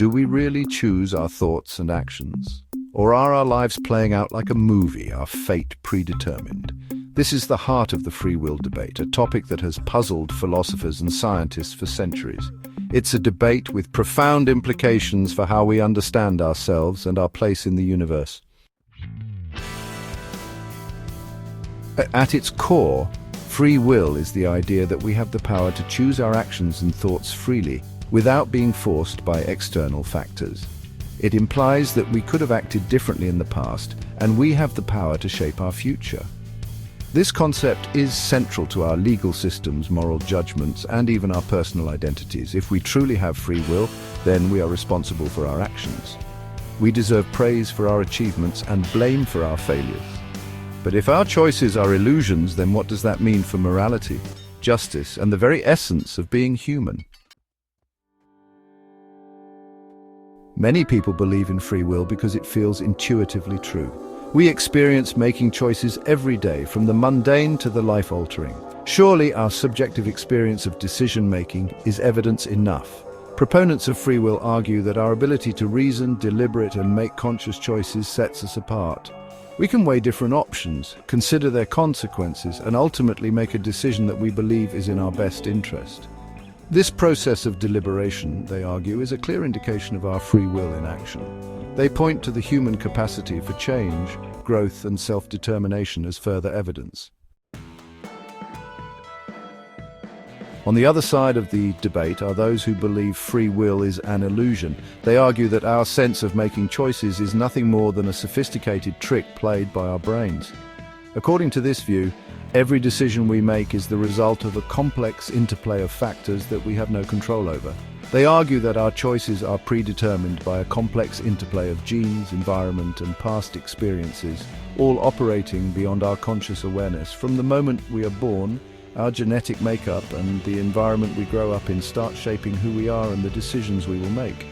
Do we really choose our thoughts and actions? Or are our lives playing out like a movie, our fate predetermined? This is the heart of the free will debate, a topic that has puzzled philosophers and scientists for centuries. It's a debate with profound implications for how we understand ourselves and our place in the universe. At its core, free will is the idea that we have the power to choose our actions and thoughts freely, without being forced by external factors. It implies that we could have acted differently in the past, and we have the power to shape our future. This concept is central to our legal systems, moral judgments, and even our personal identities. If we truly have free will, then we are responsible for our actions. We deserve praise for our achievements and blame for our failures. But if our choices are illusions, then what does that mean for morality, justice, and the very essence of being human? Many people believe in free will because it feels intuitively true. We experience making choices every day, from the mundane to the life-altering. Surely our subjective experience of decision-making is evidence enough. Proponents of free will argue that our ability to reason, deliberate, and make conscious choices sets us apart. We can weigh different options, consider their consequences, and ultimately make a decision that we believe is in our best interest. This process of deliberation, they argue, is a clear indication of our free will in action. They point to the human capacity for change, growth, and self-determination as further evidence. On the other side of the debate are those who believe free will is an illusion. They argue that our sense of making choices is nothing more than a sophisticated trick played by our brains. According to this view, every decision we make is the result of a complex interplay of factors that we have no control over. They argue that our choices are predetermined by a complex interplay of genes, environment, and past experiences, all operating beyond our conscious awareness. From the moment we are born, our genetic makeup and the environment we grow up in start shaping who we are and the decisions we will make.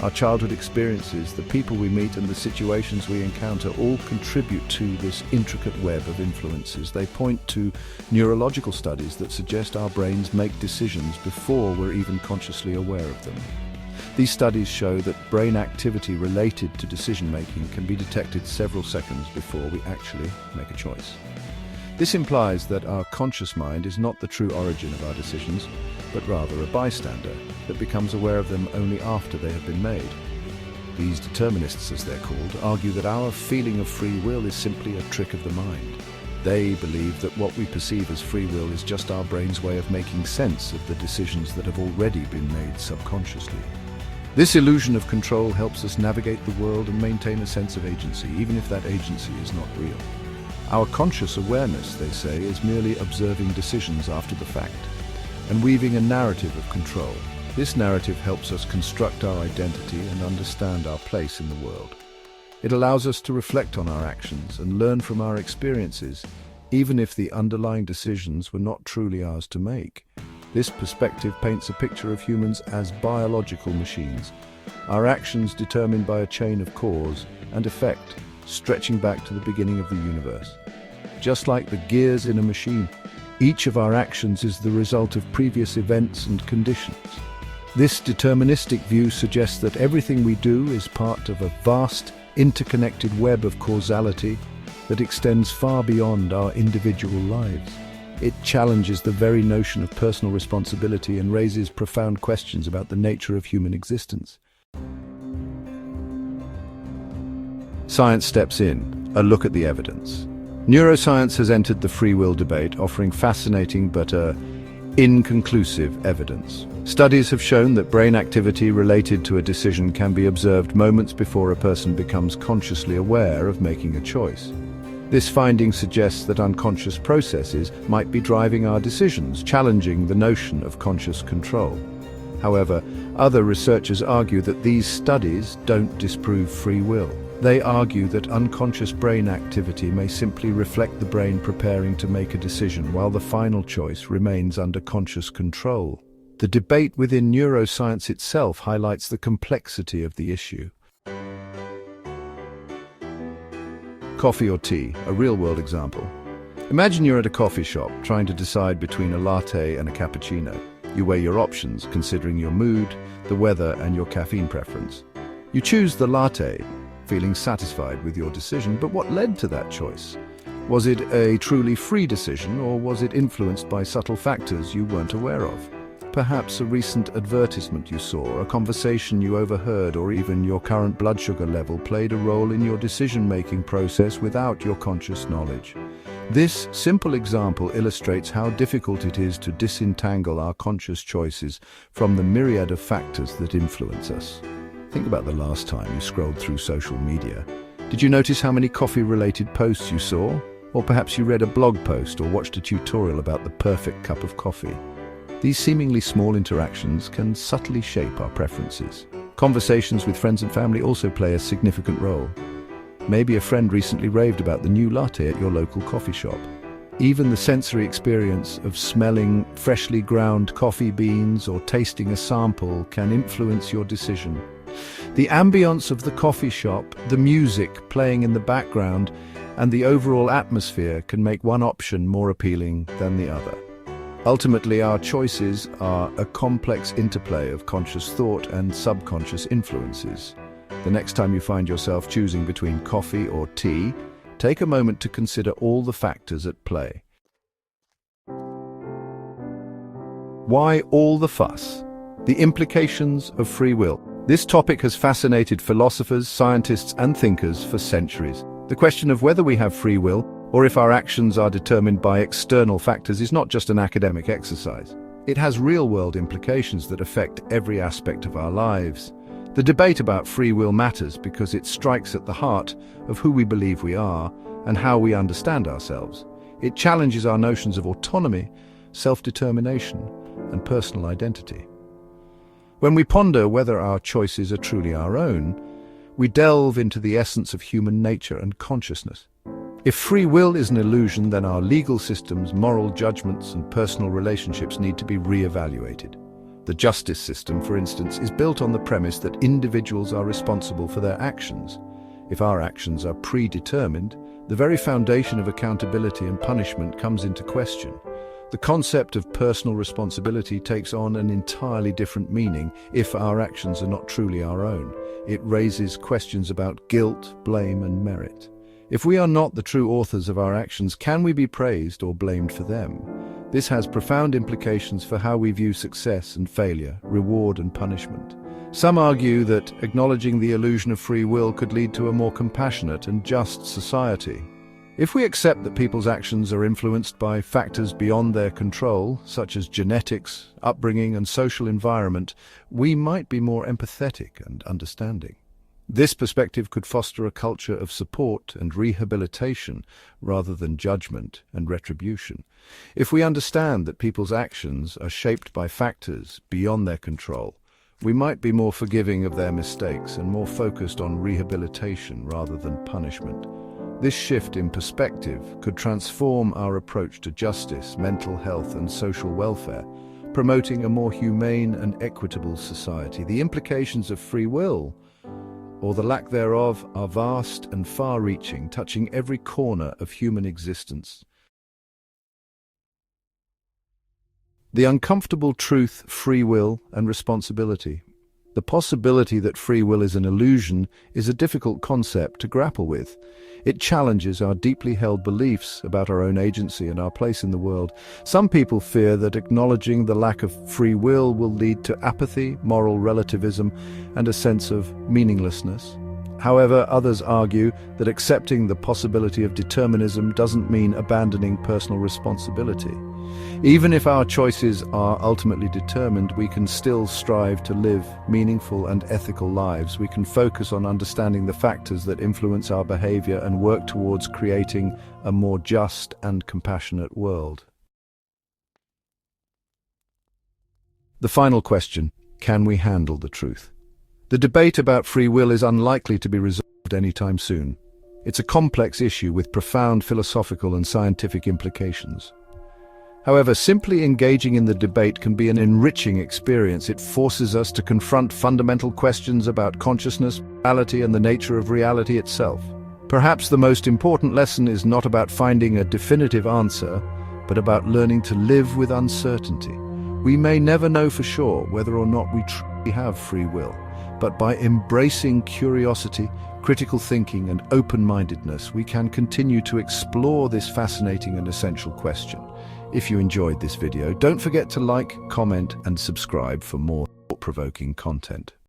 Our childhood experiences, the people we meet, and the situations we encounter all contribute to this intricate web of influences. They point to neurological studies that suggest our brains make decisions before we're even consciously aware of them. These studies show that brain activity related to decision-making can be detected several seconds before we actually make a choice. This implies that our conscious mind is not the true origin of our decisions, but rather a bystander that becomes aware of them only after they have been made. These determinists, as they're called, argue that our feeling of free will is simply a trick of the mind. They believe that what we perceive as free will is just our brain's way of making sense of the decisions that have already been made subconsciously. This illusion of control helps us navigate the world and maintain a sense of agency, even if that agency is not real. Our conscious awareness, they say, is merely observing decisions after the fact and weaving a narrative of control. This narrative helps us construct our identity and understand our place in the world. It allows us to reflect on our actions and learn from our experiences, even if the underlying decisions were not truly ours to make. This perspective paints a picture of humans as biological machines, our actions determined by a chain of cause and effect, stretching back to the beginning of the universe. Just like the gears in a machine, each of our actions is the result of previous events and conditions. This deterministic view suggests that everything we do is part of a vast, interconnected web of causality that extends far beyond our individual lives. It challenges the very notion of personal responsibility and raises profound questions about the nature of human existence. Science steps in, a look at the evidence. Neuroscience has entered the free will debate, offering fascinating but inconclusive evidence. Studies have shown that brain activity related to a decision can be observed moments before a person becomes consciously aware of making a choice. This finding suggests that unconscious processes might be driving our decisions, challenging the notion of conscious control. However, other researchers argue that these studies don't disprove free will. They argue that unconscious brain activity may simply reflect the brain preparing to make a decision, while the final choice remains under conscious control. The debate within neuroscience itself highlights the complexity of the issue. Coffee or tea, a real-world example. Imagine you're at a coffee shop trying to decide between a latte and a cappuccino. You weigh your options, considering your mood, the weather, and your caffeine preference. You choose the latte, feeling satisfied with your decision, but what led to that choice? Was it a truly free decision, or was it influenced by subtle factors you weren't aware of? Perhaps a recent advertisement you saw, a conversation you overheard, or even your current blood sugar level played a role in your decision-making process without your conscious knowledge. This simple example illustrates how difficult it is to disentangle our conscious choices from the myriad of factors that influence us. Think about the last time you scrolled through social media. Did you notice how many coffee-related posts you saw? Or perhaps you read a blog post or watched a tutorial about the perfect cup of coffee. These seemingly small interactions can subtly shape our preferences. Conversations with friends and family also play a significant role. Maybe a friend recently raved about the new latte at your local coffee shop. Even the sensory experience of smelling freshly ground coffee beans or tasting a sample can influence your decision. The ambience of the coffee shop, the music playing in the background, and the overall atmosphere can make one option more appealing than the other. Ultimately, our choices are a complex interplay of conscious thought and subconscious influences. The next time you find yourself choosing between coffee or tea, take a moment to consider all the factors at play. Why all the fuss? The implications of free will. This topic has fascinated philosophers, scientists, and thinkers for centuries. The question of whether we have free will, or if our actions are determined by external factors, is not just an academic exercise. It has real-world implications that affect every aspect of our lives. The debate about free will matters because it strikes at the heart of who we believe we are and how we understand ourselves. It challenges our notions of autonomy, self-determination, and personal identity. When we ponder whether our choices are truly our own, we delve into the essence of human nature and consciousness. If free will is an illusion, then our legal systems, moral judgments, and personal relationships need to be re-evaluated. The justice system, for instance, is built on the premise that individuals are responsible for their actions. If our actions are predetermined, the very foundation of accountability and punishment comes into question. The concept of personal responsibility takes on an entirely different meaning if our actions are not truly our own. It raises questions about guilt, blame, and merit. If we are not the true authors of our actions, can we be praised or blamed for them? This has profound implications for how we view success and failure, reward and punishment. Some argue that acknowledging the illusion of free will could lead to a more compassionate and just society. If we accept that people's actions are influenced by factors beyond their control, such as genetics, upbringing, and social environment, we might be more empathetic and understanding. This perspective could foster a culture of support and rehabilitation rather than judgment and retribution. If we understand that people's actions are shaped by factors beyond their control, we might be more forgiving of their mistakes and more focused on rehabilitation rather than punishment. This shift in perspective could transform our approach to justice, mental health, and social welfare, promoting a more humane and equitable society. The implications of free will, or the lack thereof, are vast and far-reaching, touching every corner of human existence. The uncomfortable truth, free will, and responsibility. The possibility that free will is an illusion is a difficult concept to grapple with. It challenges our deeply held beliefs about our own agency and our place in the world. Some people fear that acknowledging the lack of free will lead to apathy, moral relativism, and a sense of meaninglessness. However, others argue that accepting the possibility of determinism doesn't mean abandoning personal responsibility. Even if our choices are ultimately determined, we can still strive to live meaningful and ethical lives. We can focus on understanding the factors that influence our behavior and work towards creating a more just and compassionate world. The final question: can we handle the truth? The debate about free will is unlikely to be resolved anytime soon. It's a complex issue with profound philosophical and scientific implications. However, simply engaging in the debate can be an enriching experience. It forces us to confront fundamental questions about consciousness, morality, and the nature of reality itself. Perhaps the most important lesson is not about finding a definitive answer, but about learning to live with uncertainty. We may never know for sure whether or not we truly have free will, but by embracing curiosity, critical thinking, and open-mindedness, we can continue to explore this fascinating and essential question. If you enjoyed this video, don't forget to like, comment, and subscribe for more thought-provoking content.